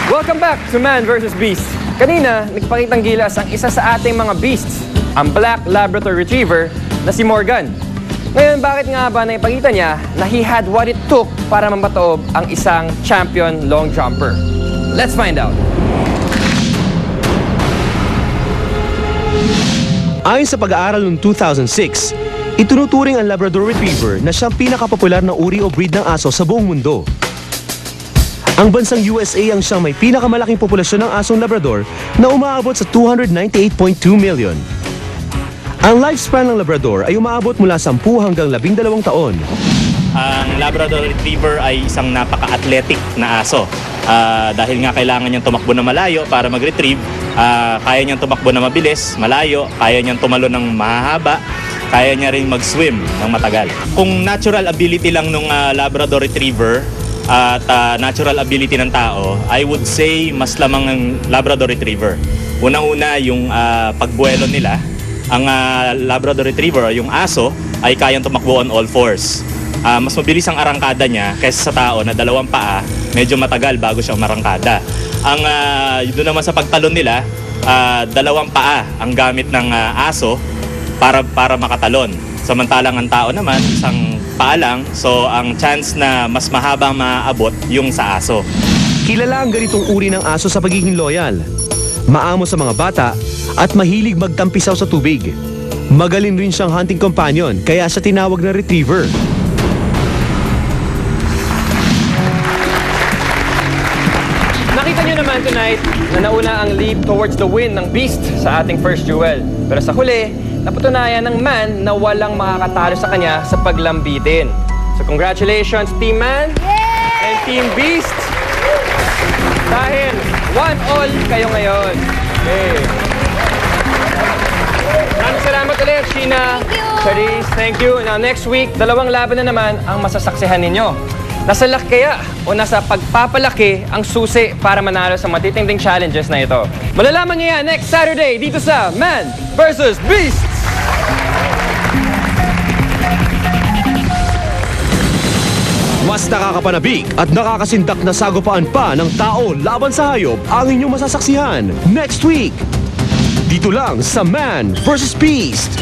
Welcome back to Man vs. Beast. Kanina, nagpakitang gilas ang isa sa ating mga beasts, ang Black Labrador Retriever na si Morgan. Ngayon, bakit nga ba naipakita niya na he had what it took para mapataob ang isang champion long jumper? Let's find out. Ayon sa pag-aaral noong 2006, itunuturing ang Labrador Retriever na siyang pinakapopular na uri o breed ng aso sa buong mundo. Ang bansang USA ang siyang may pinakamalaking populasyon ng asong Labrador na umaabot sa 298.2 million. Ang lifespan ng Labrador ay umaabot mula 10 hanggang 12 taon. Ang Labrador Retriever ay isang napaka-athletic na aso. Dahil nga kailangan niyang tumakbo na malayo para mag-retrieve, kaya niyang tumakbo na mabilis, malayo, kaya niyang tumalon ng mahaba, kaya niya rin mag-swim ng matagal. Kung natural ability lang ng Labrador Retriever at natural ability ng tao, I would say mas lamang ng Labrador Retriever. Unang-una yung pagbuelo nila. Ang Labrador Retriever, yung aso, ay kayang tumakbo on all fours. Mas mabilis ang arangkada niya kaysa sa tao na 2 paa, medyo matagal bago siya marangkada. Doon naman sa pagtalon nila, 2 paa ang gamit ng aso para makatalon. Samantalang ang tao naman, isang paa lang, so ang chance na mas mahabang maabot yung sa aso. Kilala ang ganitong uri ng aso sa pagiging loyal, maamo sa mga bata, at mahilig magtampisaw sa tubig. Magaling rin siyang hunting companion, kaya siya tinawag na retriever. Nakita nyo naman tonight na nauna ang lead towards the win ng Beast sa ating first duel. Pero sa huli, napatunayan ng Man na walang makakatalo sa kanya sa paglambitin. So congratulations Team Man and Team Beast! Dahil 1-all kayo ngayon. Okay. Maraming salamat ulit, Sheena. Charisse, thank you. Now next week, 2 laban na naman ang masasaksihan ninyo. Nasa laki kaya o nasa pagpapalaki ang susi para manalo sa matitinding challenges na ito? Malalaman niyo yan next Saturday dito sa Man vs. Beast! Mas nakakapanabik at nakakasindak na sagupaan pa ng tao laban sa hayop ang inyong masasaksihan next week. Dito lang sa Man vs. Beast.